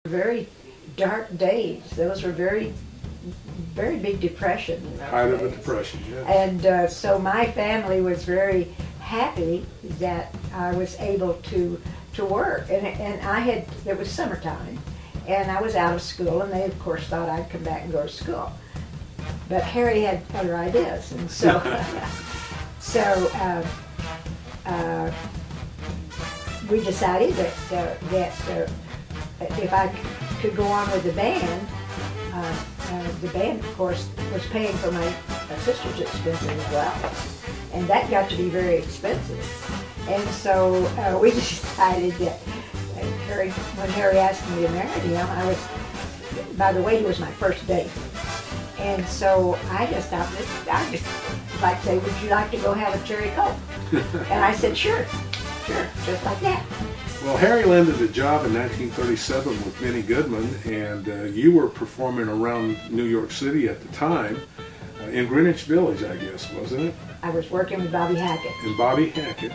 Very dark days. Those were very big depression. Height of the depression, yeah. And so my family was very happy that I was able to work. And it was summertime, and I was out of school, and they of course thought I'd come back and go to school. But Harry had other ideas, and so we decided that if I could go on with the band, of course, was paying for my sister's expenses as well. And that got to be very expensive. And so we decided that when Harry asked me to marry him, by the way, he was my first date. And so I just thought, I'd just like to say, would you like to go have a cherry Coke? And I said, sure, just like that. Well, Harry landed a job in 1937 with Benny Goodman, and you were performing around New York City at the time, in Greenwich Village, I guess, wasn't it? I was working with Bobby Hackett. And Bobby Hackett.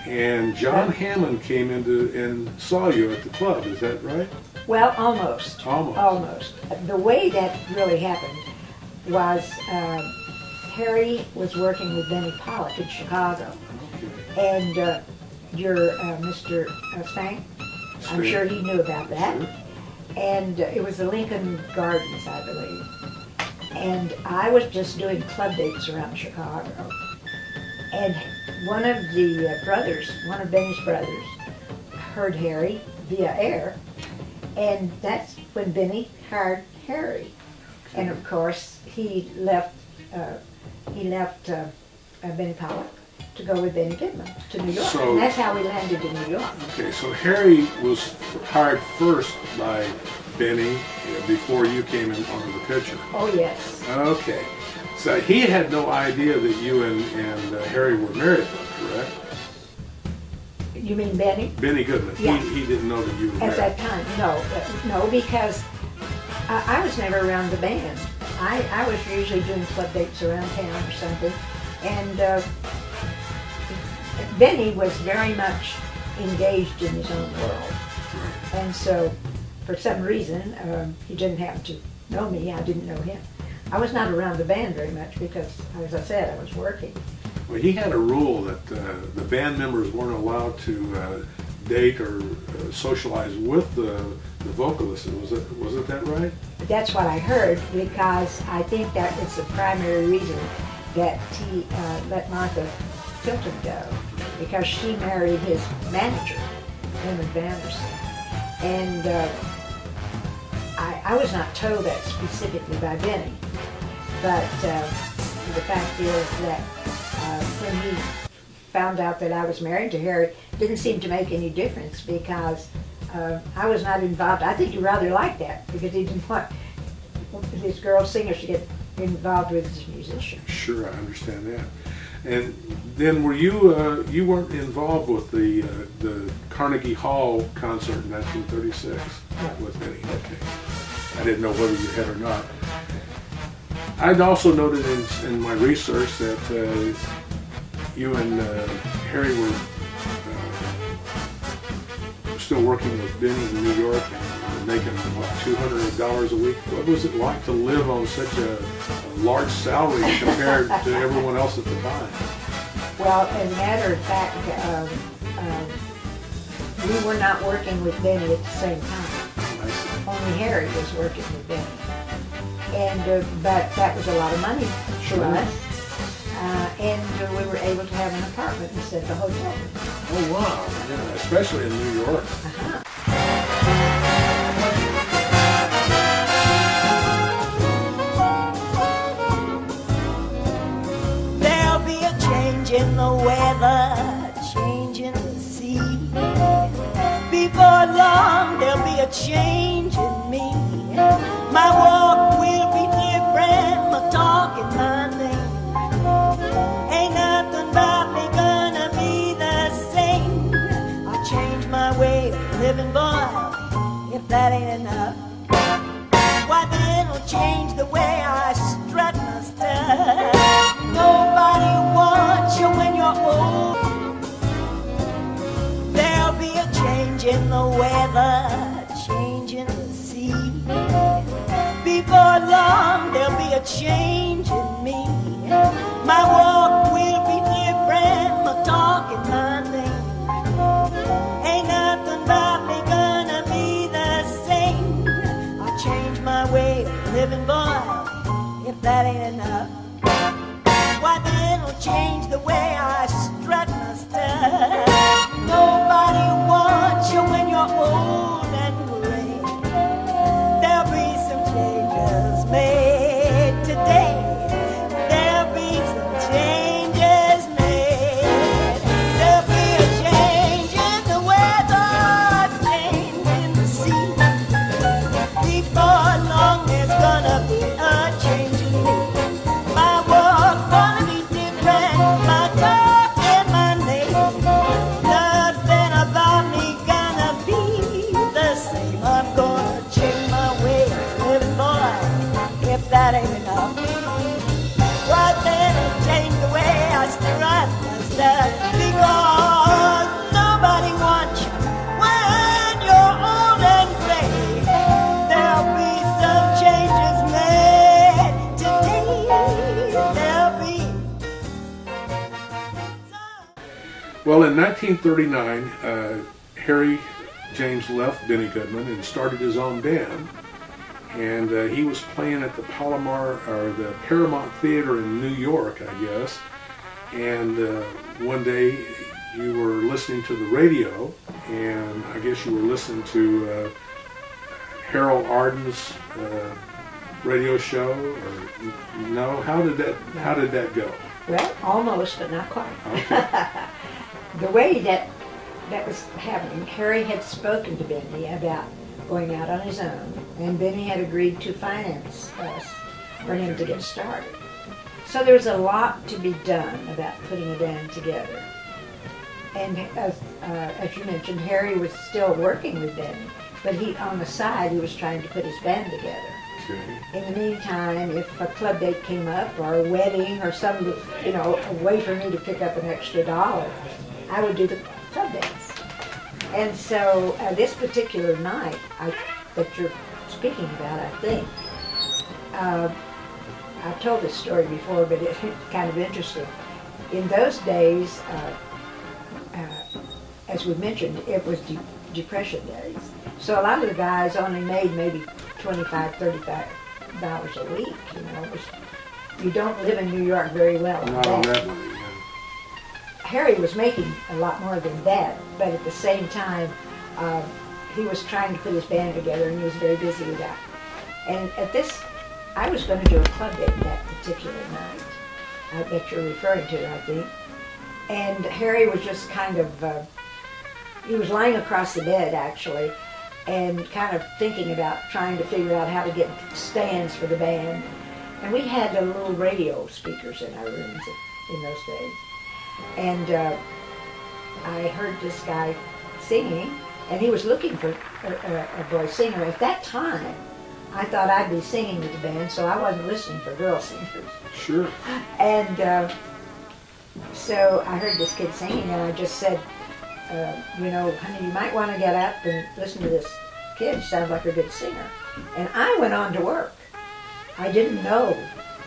And John Hammond came and saw you at the club, is that right? Well, almost. Almost. The way that really happened was Harry was working with Benny Pollock in Chicago. Okay. And your Mr. Spank, I'm sure he knew about that. Sure. And it was the Lincoln Gardens, I believe. And I was just doing club dates around Chicago. And one of Benny's brothers, heard Harry via air, and that's when Benny hired Harry. And of course, he left Benny Pollock to go with Benny Goodman to New York. And that's how we landed in New York. Okay, so Harry was hired first by Benny before you came in onto the picture. Oh, yes. Okay. So he had no idea that you and Harry were married, though, correct? You mean Benny? Benny Goodman. Yeah. He didn't know that you were married. At that time, no, because I was never around the band. I was usually doing club dates around town or something, and Benny was very much engaged in his own world. And so, for some reason, he didn't happen to know me. I didn't know him. I was not around the band very much because, as I said, I was working. Well, he had a rule that the band members weren't allowed to date or socialize with the vocalist. Was it that right? That's what I heard, because I think that was the primary reason that he let Martha Tilton go, because she married his manager, Leonard Vanderson. And I was not told that specifically by Benny, but the fact is that when he found out that I was married to Harry, it didn't seem to make any difference, because I was not involved. I think he rather liked that, because he didn't want his girl singers to get involved with his musician. Sure, I understand that. And then were you you weren't involved with the Carnegie Hall concert in 1936 with Benny? Okay. I didn't know whether you had or not. I'd also noted in my research that you and Harry were still working with Benny in New York and making, what, $200 a week? What was it like to live on such a large salary compared to everyone else at the time? Well, as a matter of fact, we were not working with Benny at the same time. Only Harry was working with Benny. And but that was a lot of money to us. And we were able to have an apartment instead of a hotel. Oh, wow. Yeah, especially in New York. There'll be a change in the weather, change in the sea. Before long, there'll be a change in me. My walk will be different, my talk and my name. Ain't nothing about me gonna be the same. I'll change my way of living, boy, if that ain't enough. Why, then I'll change the way I strut my stuff. Nobody wants you when you're old. There'll be a change in the weather, change in the change in me. My walk will be different, my talk and my name. Ain't nothing about me gonna be the same. I'll change my way of living, boy, if that ain't enough. Why then I'll change the way I strut my stuff. Nobody wants you when you're old and gray. There'll be some changes made today. There'll be some changes made. There'll be a change in the weather, change in the sea. Before long there's gonna be a change in me. My walk gonna be different, my talk and my name. Nothing about me gonna be the same. I'm gonna change my way of living, boy, if that ain't enough. Why then I'll change the way I strut my stuff, because nobody wants you when you're old and gray. There'll be some changes made today. There'll be some. Well, in 1939, Harry James left Benny Goodman and started his own band. And he was playing at the Palomar, or the Paramount Theater in New York, I guess. And one day you were listening to the radio, and I guess you were listening to Harold Arden's radio show, or no? How did that go? Well, almost, but not quite. Okay. The way that was happening, Harry had spoken to Benny about going out on his own, and Benny had agreed to finance us for him to get started. So there was a lot to be done about putting a band together. And as you mentioned, Harry was still working with Benny, but on the side he was trying to put his band together. Okay. In the meantime, if a club date came up, or a wedding, or some, a way for me to pick up an extra $1, I would do the club dates. And so this particular night that you're speaking about, I think, I've told this story before, but it's kind of interesting. In those days, as we mentioned, it was Depression days. So a lot of the guys only made maybe $25, $35 a week. You don't live in New York very well. Not on that money, yeah. Harry was making a lot more than that, but at the same time, he was trying to put his band together, and he was very busy with that. And I was going to do a club date that particular night that you're referring to, I think. And Harry was just kind of, he was lying across the bed, actually, and kind of thinking about trying to figure out how to get stands for the band. And we had the little radio speakers in our rooms in those days. And I heard this guy singing, and he was looking for a boy singer. At that time, I thought I'd be singing with the band, so I wasn't listening for girl singers. Sure. And so I heard this kid singing, and I just said, honey, you might want to get up and listen to this kid. He sounds like a good singer. And I went on to work. I didn't know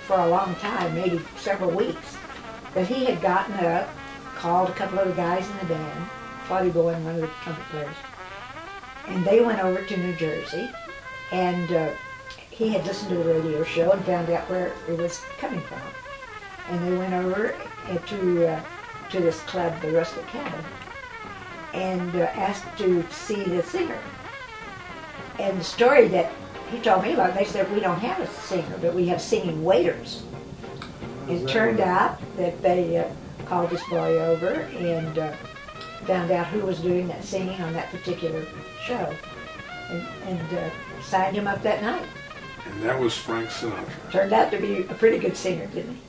for a long time, maybe several weeks, that he had gotten up, called a couple of the guys in the band, Claudia Bowen and one of the trumpet players, and they went over to New Jersey, and he had listened to the radio show and found out where it was coming from. And they went over to this club, the Rustic Cabin, and asked to see the singer. And the story that he told me about, they said, we don't have a singer, but we have singing waiters. It turned out that they called this boy over and found out who was doing that singing on that particular show, and signed him up that night. And that was Frank Sinatra. Turned out to be a pretty good singer, didn't he?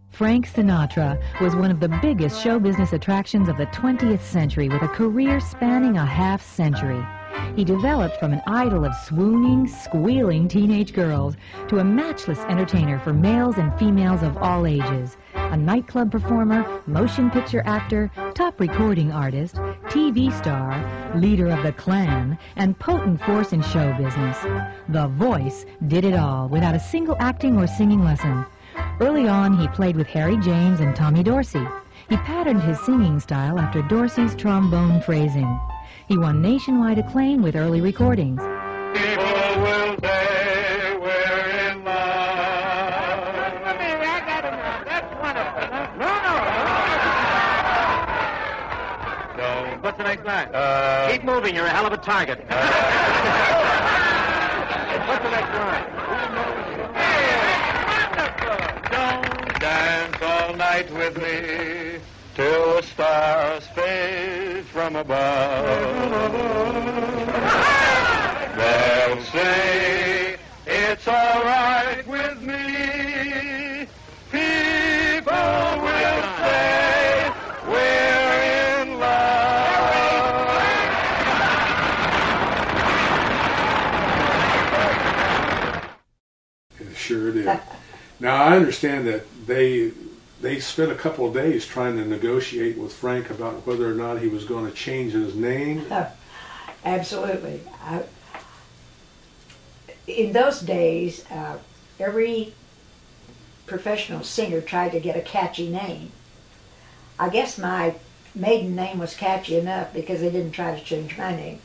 Frank Sinatra was one of the biggest show business attractions of the 20th century, with a career spanning a half-century. He developed from an idol of swooning, squealing teenage girls to a matchless entertainer for males and females of all ages, a a nightclub performer, motion picture actor, top recording artist, TV star, leader of the Klan, and potent force in show business. The Voice did it all without a single acting or singing lesson. Early on, he played with Harry James and Tommy Dorsey. He patterned his singing style after Dorsey's trombone phrasing. He won nationwide acclaim with early recordings. People will say we're in love. That's wonderful. No. What's the next line? Keep moving. You're a hell of a target. What's the next line? Don't dance all night with me till the stars fade from above. They'll say it's all right with me. People will say we're in love. It sure did. Now, I understand that they spent a couple of days trying to negotiate with Frank about whether or not he was going to change his name. Absolutely. In those days, every professional singer tried to get a catchy name. I guess my maiden name was catchy enough because they didn't try to change my name.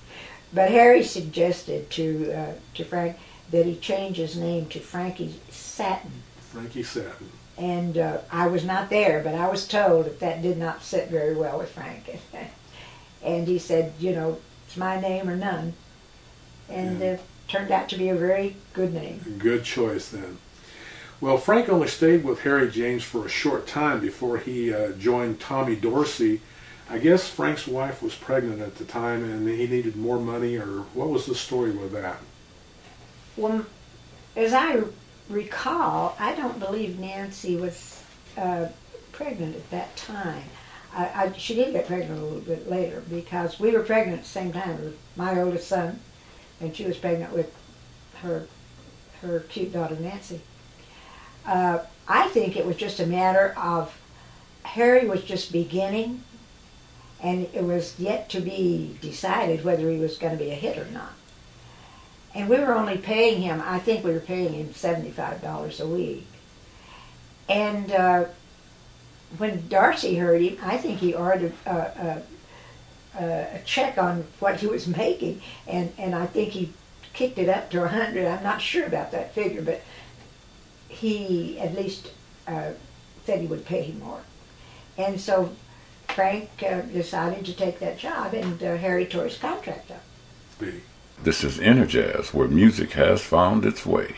But Harry suggested to Frank that he change his name to Frankie Satin. Frankie Satin. And I was not there, but I was told that did not sit very well with Frank. And he said, you know, it's my name or none. And it turned out to be a very good name. Good choice then. Well, Frank only stayed with Harry James for a short time before he joined Tommy Dorsey. I guess Frank's wife was pregnant at the time and he needed more money, or what was the story with that? Well, as I recall, I don't believe Nancy was pregnant at that time. She did get pregnant a little bit later because we were pregnant at the same time with my oldest son, and she was pregnant with her cute daughter Nancy. I think it was just a matter of Harry was just beginning, and it was yet to be decided whether he was going to be a hit or not. And we were only paying him, I think we were paying him $75 a week. And when Darcy heard him, I think he ordered a check on what he was making, and I think he kicked it up to $100. I'm not sure about that figure, but he at least said he would pay him more. And so Frank decided to take that job, and Harry tore his contract up. This is Inner Jazz, where music has found its way.